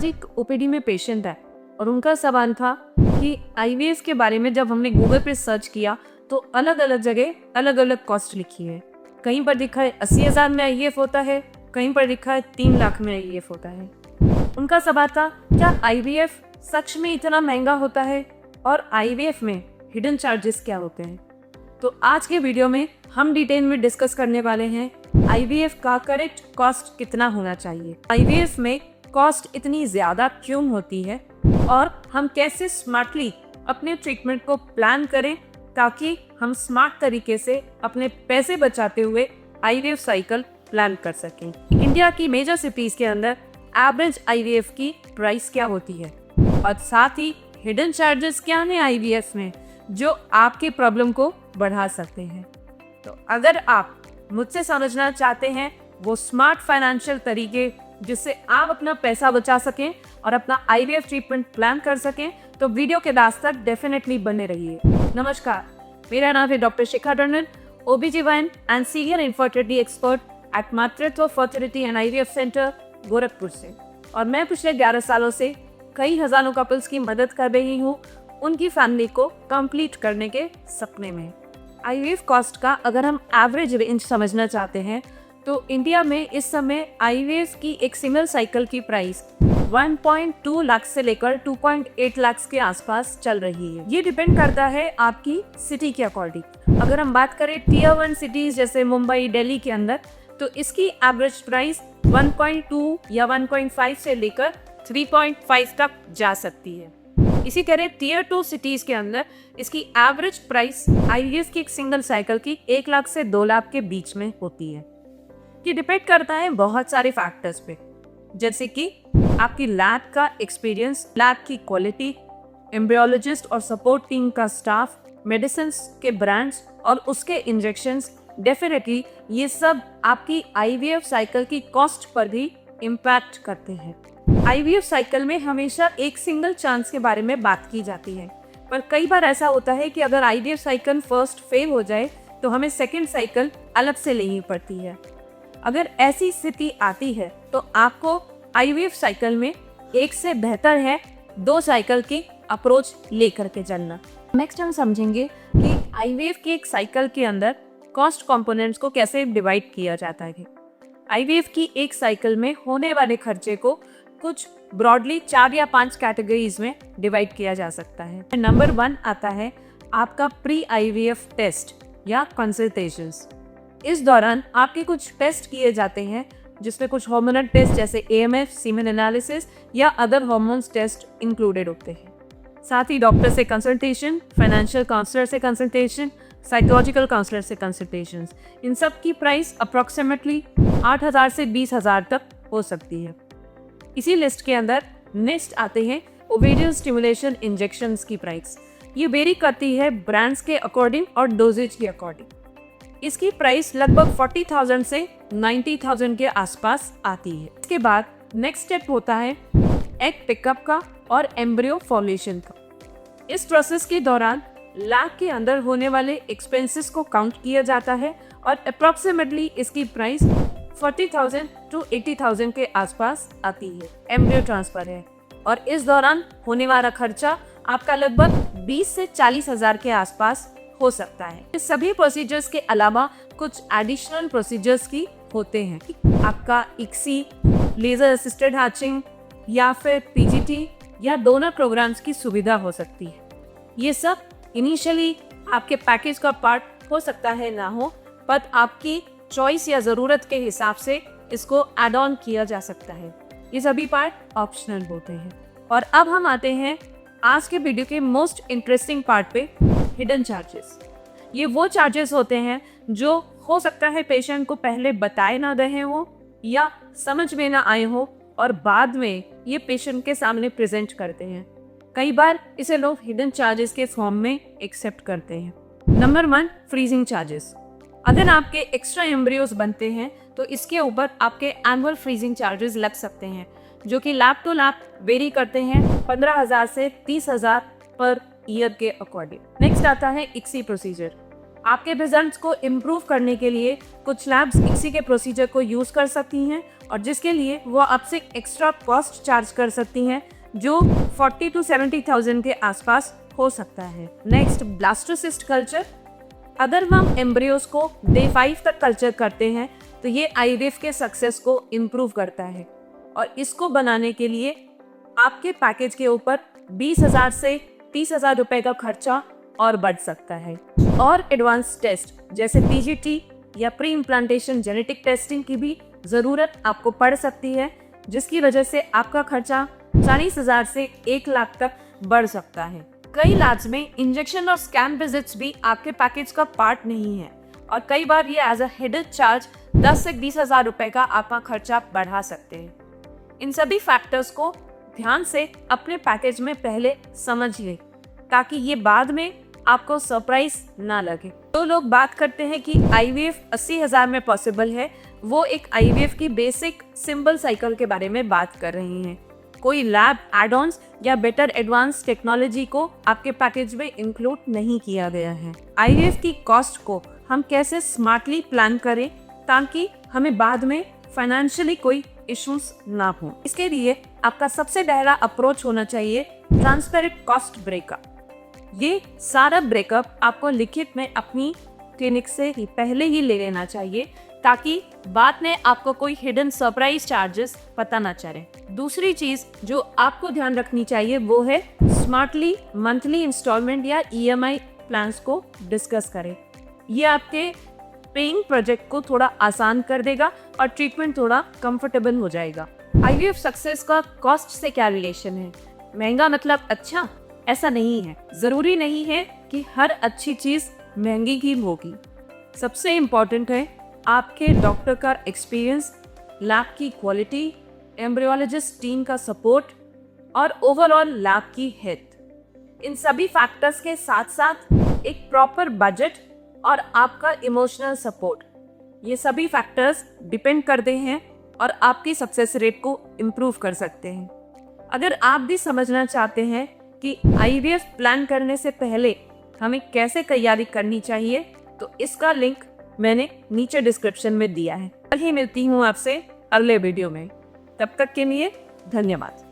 आज एक ओपीडी में पेशेंट है और उनका सवाल था कि आईवीएफ के बारे में जब हमने गूगल पे सर्च किया तो अलग अलग जगह अलग अलग कॉस्ट लिखी है। कहीं पर लिखा है 80,000 में आईवीएफ होता है, कहीं पर लिखा है 3 लाख में आईवीएफ होता है। उनका सवाल था क्या आईवीएफ सच में इतना महंगा होता है और आईवीएफ में हिडन चार्जेस क्या होते हैं। तो आज के वीडियो में हम डिटेल में डिस्कस करने वाले हैं आईवीएफ का करेक्ट कॉस्ट कितना होना चाहिए, आईवीएफ में कॉस्ट इतनी ज़्यादा क्यों होती है और हम कैसे स्मार्टली अपने ट्रीटमेंट को प्लान करें ताकि हम स्मार्ट तरीके से अपने पैसे बचाते हुए आईवीएफ साइकिल प्लान कर सकें। इंडिया की मेजर सिटीज़ के अंदर एवरेज आईवीएफ की प्राइस क्या होती है और साथ ही हिडन चार्जेस क्या हैं आईवीएफ में जो आपके प्रॉब्लम को बढ़ा सकते हैं। तो अगर आप मुझसे समझना चाहते हैं वो स्मार्ट फाइनेंशियल तरीके जिससे आप अपना पैसा बचा सकें और अपना आईवीएफ ट्रीटमेंट प्लान कर सकें तो वीडियो के लास्ट तक डेफिनेटली बने रहिए। नमस्कार, मेरा नाम है doctor Shikha Tandon, OBGYN and senior infertility expert at Matritva Fertility and IVF Centre Gorakhpur से, और मैं पिछले 11 सालों से कई हजारों कपल्स की मदद कर रही हूँ उनकी फैमिली को कंप्लीट करने के सपने में। आईवीएफ कॉस्ट का अगर हम एवरेज रेंज समझना चाहते हैं तो इंडिया में इस समय आईवीएफ की एक सिंगल साइकिल की प्राइस 1.2 लाख से लेकर 2.8 लाख के आसपास चल रही है। ये डिपेंड करता है आपकी सिटी के अकॉर्डिंग। अगर हम बात करें टियर 1 सिटीज जैसे मुंबई, दिल्ली के अंदर तो इसकी एवरेज प्राइस 1.2 या 1.5 से लेकर 3.5 तक जा सकती है। इसी तरह टियर 2 सिटीज के अंदर इसकी एवरेज प्राइस आईवीएफ की एक सिंगल साइकिल की 1 लाख से 2 लाख के बीच में होती है। ये डिपेंड करता है बहुत सारे फैक्टर्स पे, जैसे कि आपकी लैब का एक्सपीरियंस, लैब की क्वालिटी, एम्ब्रियोलॉजिस्ट और सपोर्ट टीम का स्टाफ, मेडिसिन के ब्रांड्स और उसके इंजेक्शंस। डेफिनेटली ये सब आपकी आईवीएफ साइकिल की कॉस्ट पर भी इम्पैक्ट करते हैं। आईवीएफ साइकिल में हमेशा एक सिंगल चांस के बारे में बात की जाती है, पर कई बार ऐसा होता है कि अगर आईवीएफ साइकिल फर्स्ट फेल हो जाए तो हमें सेकेंड साइकिल अलग से लेनी पड़ती है। अगर ऐसी स्थिति आती है तो आपको आईवीएफ साइकिल में एक से बेहतर है 2 साइकिल की अप्रोच लेकर के चलना। नेक्स्ट हम समझेंगे कि आईवीएफ की एक साइकिल के अंदर कॉस्ट कंपोनेंट्स को कैसे डिवाइड किया जाता है। आईवीएफ की एक साइकिल में होने वाले खर्चे को कुछ ब्रॉडली 4 या 5 कैटेगरीज में डिवाइड किया जा सकता है। नंबर 1 आता है आपका प्री आईवीएफ टेस्ट या कंसल्टेशंस। इस दौरान आपके कुछ टेस्ट किए जाते हैं जिसमें कुछ हार्मोनल टेस्ट जैसे AMF, सीमेन एनालिसिस या अदर हार्मोन्स टेस्ट इंक्लूडेड होते हैं। साथ ही डॉक्टर से कंसल्टेशन, फाइनेंशियल काउंसलर से कंसल्टेशन, साइकोलॉजिकल काउंसलर से कंसल्टेशन, इन सब की प्राइस अप्रॉक्सीमेटली 8,000 से 20,000 तक हो सकती है। इसी लिस्ट के अंदर नेक्स्ट आते हैं ओवेरियन स्टिमुलेशन इंजेक्शंस की प्राइस। ये वेरी करती है ब्रांड्स के अकॉर्डिंग और डोजेज के अकॉर्डिंग। इसकी प्राइस लगभग 40,000 से 90,000 के आसपास आती है। इसके बाद नेक्स्ट स्टेप होता है एग पिकअप का और एम्ब्रियो फॉर्मेशन का। इस प्रोसेस के दौरान लैब के अंदर होने वाले एक्सपेंसेस को काउंट किया जाता है और अप्रॉक्सीमेटली इसकी प्राइस 40,000 to 80,000 के आसपास आती है। एम्ब्रियो ट्रांसफर है और इस दौरान होने वाला खर्चा आपका लगभग 20 से 40,000 के आसपास हो सकता है। इस सभी प्रोसीजर्स के अलावा कुछ एडिशनल प्रोसीजर्स की होते हैं। आपका ICSI, लेजर असिस्टेड हैचिंग या फिर PGT या डोनर प्रोग्राम्स की सुविधा हो सकती है। ये सब इनिशियली आपके पैकेज का पार्ट हो सकता है ना हो, पर आपकी चॉइस या ज़रूरत के हिसाब से इसको ऐड ऑन किया जा सकता है। ये सभी पार्ट ऑप्शनल होते हैं। और अब हम आते हैं आज के वीडियो के मोस्ट इंटरेस्टिंग पार्ट पे, हिडन चार्जेस। ये वो चार्जेस होते हैं जो हो सकता है पेशेंट को पहले बताए ना रहे हो या समझ में ना आए हो और बाद में ये पेशेंट के सामने प्रेजेंट करते हैं। कई बार इसे लोग हिडन चार्जेस के फॉर्म में एक्सेप्ट करते हैं। Number 1, freezing charges. अगर आपके एक्स्ट्रा एम्ब्रियोज बनते हैं तो इसके ऊपर आपके एनुअल फ्रीजिंग चार्जेस लग सकते हैं जो कि लैब टू लैब वेरी करते हैं 15,000 से 30,000 पर ईयर के अकॉर्डिंग। नेक्स्ट आता है ICSI प्रोसीजर। आपके रिजल्ट्स को इम्प्रूव करने के लिए कुछ लैब्स इसी के प्रोसीजर को यूज़ कर सकती हैं और जिसके लिए वो आपसे एक्स्ट्रा कॉस्ट चार्ज कर सकती हैं जो 40 to 70,000 के आसपास हो सकता है। Next, blastocyst culture. अगर हम एम्ब्रियोज को डे 5 तक कल्चर करते हैं तो ये आईवीएफ के सक्सेस को इम्प्रूव करता है और इसको बनाने के लिए आपके पैकेज के ऊपर 20,000 से 30,000 रुपए का खर्चा और बढ़ सकता है। और एडवांस टेस्ट जैसे पीजीटी या प्री इम्प्लांटेशन जेनेटिक टेस्टिंग की भी ज़रूरत आपको पड़ सकती है, जिसकी वजह से आपका खर्चा 40,000 से 1 लाख तक बढ़ सकता है। कई लैब्स में इंजेक्शन और स्कैन विजिट्स भी आपके पैकेज का पार्ट नहीं है और कई बार ये एज अ हिडन चार्ज 10 से 20,000 रुपए का आपका खर्चा बढ़ा सकते हैं। इन सभी फैक्टर्स को ध्यान से अपने पैकेज में पहले समझ लें ताकि ये बाद में आपको सरप्राइज ना लगे। तो लोग बात करते हैं कि आईवीएफ 80,000 में पॉसिबल है, वो एक आईवीएफ की बेसिक सिंपल साइकिल के बारे में बात कर रही हैं। कोई लैब एड ऑन्स या बेटर एडवांस टेक्नोलॉजी को आपके पैकेज में इंक्लूड नहीं किया गया है। आईवीएफ की कॉस्ट को हम कैसे स्मार्टली प्लान करें ताकि हमें बाद में फाइनेंशियली कोई इश्यूज ना हो। इसके लिए आपका सबसे पहला अप्रोच होना चाहिए ट्रांसपेरेंट कॉस्ट ब्रेकअप। ये सारा ब्रेकअप आपको लिखित में अपनी क्लिनिक से ही पहले ही ले लेना चाहिए ताकि बाद में आपको कोई हिडन सरप्राइज चार्जेस पता ना चले। दूसरी चीज जो आपको ध्यान रखनी चाहिए वो है स्मार्टली मंथली इंस्टॉलमेंट या ईएमआई प्लान्स को डिस्कस करें। ये आपके पेइंग प्रोजेक्ट को थोड़ा आसान कर देगा और ट्रीटमेंट थोड़ा कंफर्टेबल हो जाएगा। आईवीएफ सक्सेस का कॉस्ट से क्या रिलेशन है? महंगा मतलब अच्छा? ऐसा नहीं है। जरूरी नहीं है कि हर अच्छी चीज महंगी ही होगी। सबसे इम्पोर्टेंट है आपके डॉक्टर का एक्सपीरियंस, लैब की क्वालिटी, एम्ब्रियोलॉजिस्ट टीम का सपोर्ट और ओवरऑल लैब की हेल्थ। इन सभी फैक्टर्स के साथ साथ एक प्रॉपर बजट और आपका इमोशनल सपोर्ट, ये सभी फैक्टर्स डिपेंड करते हैं और आपकी सक्सेस रेट को इम्प्रूव कर सकते हैं। अगर आप भी समझना चाहते हैं कि आईवीएफ प्लान करने से पहले हमें कैसे तैयारी करनी चाहिए तो इसका लिंक मैंने नीचे डिस्क्रिप्शन में दिया है। कल ही मिलती हूँ आपसे अगले वीडियो में। तब तक के लिए धन्यवाद।